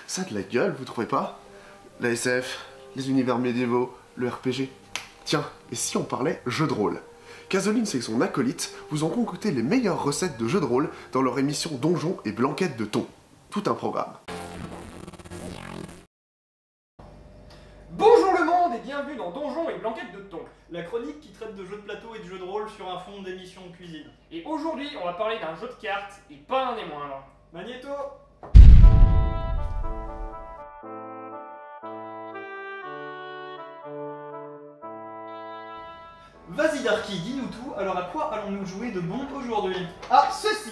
Ça a de la gueule, vous trouvez pas? La SF, les univers médiévaux, le RPG. Tiens, et si on parlait jeu de rôle? Casoline et son acolyte vous ont concocté les meilleures recettes de jeux de rôle dans leur émission Donjons et Blanquettes de thon. Tout un programme. Bonjour le monde et bienvenue dans Donjons et Blanquettes de thon, la chronique qui traite de jeux de plateau et de jeux de rôle sur un fond d'émission de cuisine. Et aujourd'hui, on va parler d'un jeu de cartes, et pas un des moindres. Magnéto! Vas-y Darky, dis-nous tout, alors à quoi allons-nous jouer de bon aujourd'hui? Ah, ceci,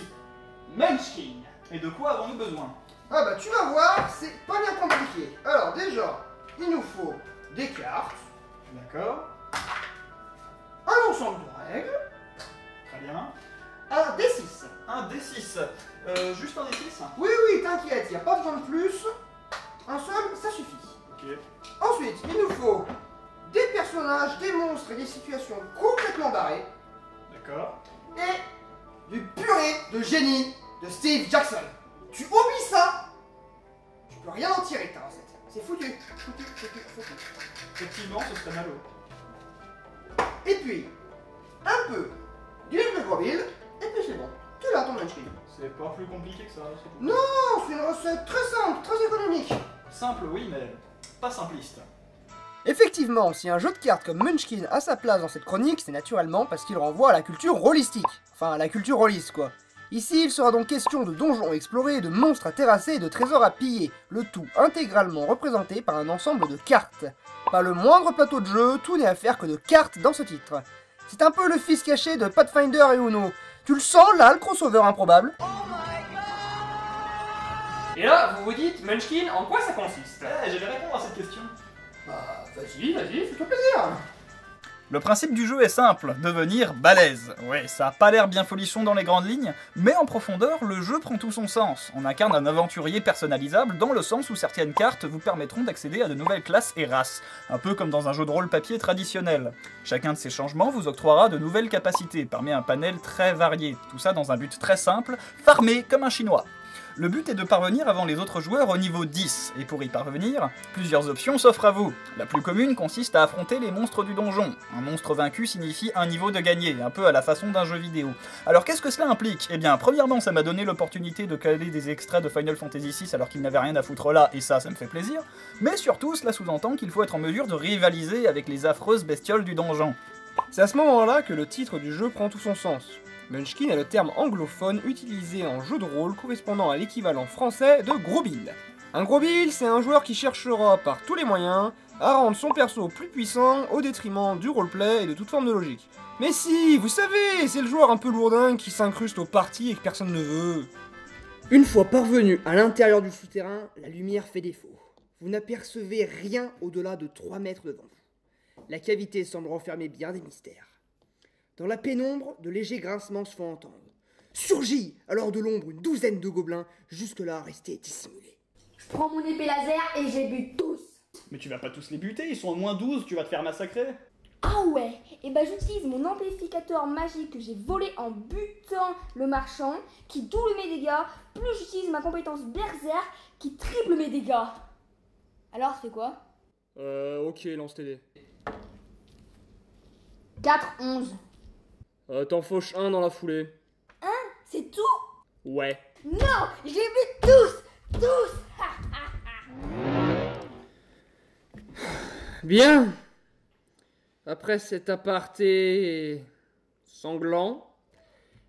Munchkin. Et de quoi avons-nous besoin? Ah bah tu vas voir, c'est pas bien compliqué. Alors déjà, il nous faut des cartes, D'accord, un ensemble de règles, très bien. un D6. Un D6, juste un D6? Oui, t'inquiète, il n'y a pas besoin de plus. Un seul, ça suffit. Ok. Ensuite, il nous faut des personnages, des monstres et des situations complètement barrées. D'accord. Et du purée de génie de Steve Jackson. Tu oublies ça, tu peux rien en tirer de ta recette. C'est foutu. Effectivement, ce serait malo. Et puis, un peu d'huile de groville, et puis c'est bon. Tu l'as ton Munchkin. C'est pas plus compliqué que ça, c'est tout. Non, c'est une recette très simple, très économique. Simple, oui, mais pas simpliste. Effectivement, si un jeu de cartes comme Munchkin a sa place dans cette chronique, c'est naturellement parce qu'il renvoie à la culture rôlistique. Enfin, à la culture rôliste, quoi. Ici, il sera donc question de donjons explorés, de monstres à terrasser et de trésors à piller, le tout intégralement représenté par un ensemble de cartes. Pas le moindre plateau de jeu, tout n'est à faire que de cartes dans ce titre. C'est un peu le fils caché de Pathfinder et Uno. Tu le sens là, le crossover improbable? Et là, vous vous dites, Munchkin, en quoi ça consiste? J'allais répondre à cette question. Bah, vas-y, fais-toi plaisir. Le principe du jeu est simple, devenir balèze. Ouais, ça a pas l'air bien folichon dans les grandes lignes, mais en profondeur, le jeu prend tout son sens. On incarne un aventurier personnalisable dans le sens où certaines cartes vous permettront d'accéder à de nouvelles classes et races, un peu comme dans un jeu de rôle papier traditionnel. Chacun de ces changements vous octroiera de nouvelles capacités, parmi un panel très varié, tout ça dans un but très simple, farmer comme un chinois. Le but est de parvenir avant les autres joueurs au niveau 10, et pour y parvenir, plusieurs options s'offrent à vous. La plus commune consiste à affronter les monstres du donjon. Un monstre vaincu signifie un niveau de gagné, un peu à la façon d'un jeu vidéo. Alors qu'est-ce que cela implique? Eh bien, premièrement, ça m'a donné l'opportunité de caler des extraits de Final Fantasy VI alors qu'il n'avait rien à foutre là, et ça me fait plaisir. Mais surtout, cela sous-entend qu'il faut être en mesure de rivaliser avec les affreuses bestioles du donjon. C'est à ce moment-là que le titre du jeu prend tout son sens. Munchkin est le terme anglophone utilisé en jeu de rôle correspondant à l'équivalent français de gros bill. Un gros bill, c'est un joueur qui cherchera par tous les moyens à rendre son perso plus puissant au détriment du roleplay et de toute forme de logique. Mais si, vous savez, c'est le joueur un peu lourdin qui s'incruste au party et que personne ne veut. Une fois parvenu à l'intérieur du souterrain, la lumière fait défaut. Vous n'apercevez rien au-delà de 3 mètres devant vous. La cavité semble renfermer bien des mystères. Dans la pénombre, de légers grincements se font entendre. Surgit alors de l'ombre une douzaine de gobelins, jusque-là restés dissimulés. Je prends mon épée laser et j'ai bu tous. Mais tu vas pas tous les buter, ils sont au moins 12, tu vas te faire massacrer. Ah ouais, et bah j'utilise mon amplificateur magique que j'ai volé en butant le marchand, qui double mes dégâts, plus j'utilise ma compétence berserk qui triple mes dégâts. Alors, ça fait quoi? Ok, lance tes dés. 4, 11. T'en fauches un dans la foulée. C'est tout? Ouais. Non, j'ai bu tous. Bien. Après cet aparté sanglant,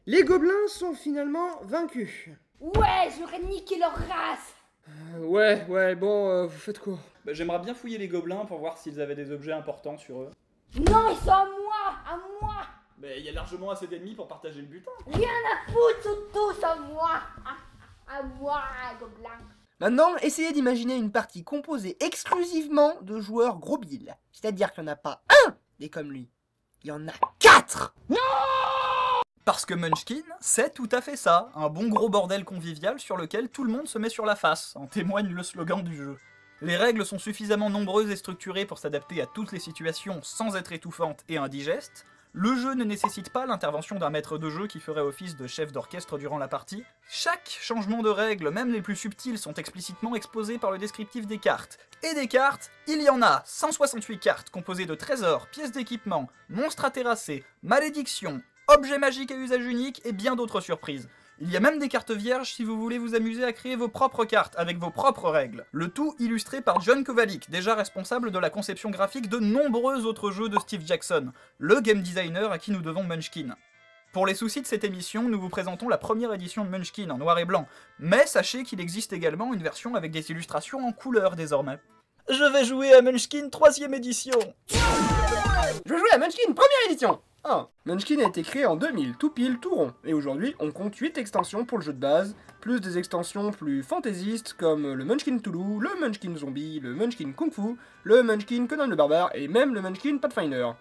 les gobelins sont finalement vaincus. Ouais, j'aurais niqué leur race. Ouais, bon, vous faites quoi? Bah, j'aimerais bien fouiller les gobelins pour voir s'ils avaient des objets importants sur eux. Non, ils sont à moi. Mais il y a largement assez d'ennemis pour partager le butin. Rien à foutre, sont tous à moi. À moi, gobelin. Maintenant, essayez d'imaginer une partie composée exclusivement de joueurs gros bill. C'est-à-dire qu'il n'y en a pas un des comme lui. Il y en a 4. Parce que Munchkin, c'est tout à fait ça, un bon gros bordel convivial sur lequel tout le monde se met sur la face, en témoigne le slogan du jeu. Les règles sont suffisamment nombreuses et structurées pour s'adapter à toutes les situations sans être étouffantes et indigestes. Le jeu ne nécessite pas l'intervention d'un maître de jeu qui ferait office de chef d'orchestre durant la partie. Chaque changement de règles, même les plus subtils, sont explicitement exposés par le descriptif des cartes. Et des cartes, il y en a 168 cartes composées de trésors, pièces d'équipement, monstres à terrasser, malédictions, objets magiques à usage unique et bien d'autres surprises. Il y a même des cartes vierges si vous voulez vous amuser à créer vos propres cartes avec vos propres règles. Le tout illustré par John Kovalic, déjà responsable de la conception graphique de nombreux autres jeux de Steve Jackson, le game designer à qui nous devons Munchkin. Pour les soucis de cette émission, nous vous présentons la première édition de Munchkin en noir et blanc, mais sachez qu'il existe également une version avec des illustrations en couleur désormais. Je vais jouer à Munchkin 3ème édition. Je veux jouer à Munchkin, première édition. 1. Munchkin a été créé en 2000, tout pile, tout rond, et aujourd'hui on compte 8 extensions pour le jeu de base, plus des extensions plus fantaisistes comme le Munchkin Toulouse, le Munchkin Zombie, le Munchkin Kung Fu, le Munchkin Conan le Barbare et même le Munchkin Pathfinder.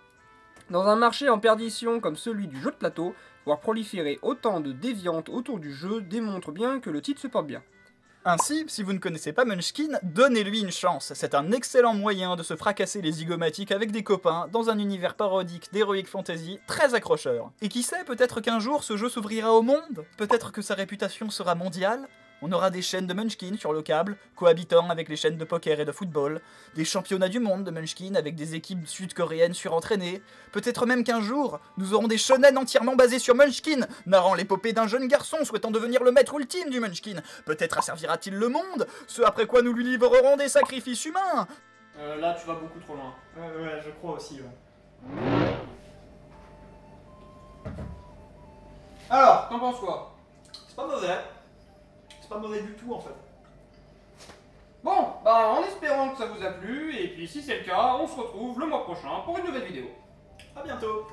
Dans un marché en perdition comme celui du jeu de plateau, voir proliférer autant de déviantes autour du jeu démontre bien que le titre se porte bien. Ainsi, si vous ne connaissez pas Munchkin, donnez-lui une chance. C'est un excellent moyen de se fracasser les zygomatiques avec des copains dans un univers parodique d'Heroic Fantasy très accrocheur. Et qui sait, peut-être qu'un jour ce jeu s'ouvrira au monde, peut-être que sa réputation sera mondiale. On aura des chaînes de Munchkin sur le câble, cohabitant avec les chaînes de poker et de football, des championnats du monde de Munchkin avec des équipes sud-coréennes surentraînées. Peut-être même qu'un jour, nous aurons des shonen entièrement basés sur Munchkin, narrant l'épopée d'un jeune garçon souhaitant devenir le maître ultime du Munchkin. Peut-être asservira-t-il le monde, ce après quoi nous lui livrerons des sacrifices humains. Là, tu vas beaucoup trop loin. Ouais, je crois aussi, ouais. Alors, t'en penses quoi? C'est pas mauvais. C'est pas mauvais du tout, en fait. Bon, bah en espérant que ça vous a plu, Et puis, si c'est le cas, on se retrouve le mois prochain pour une nouvelle vidéo. À bientôt.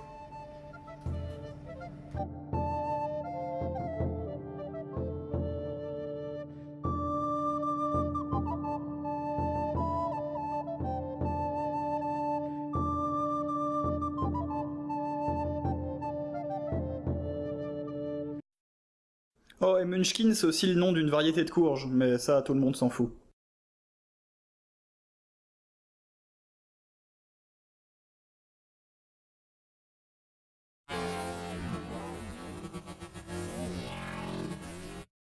Oh, et Munchkin, c'est aussi le nom d'une variété de courge, mais ça, tout le monde s'en fout.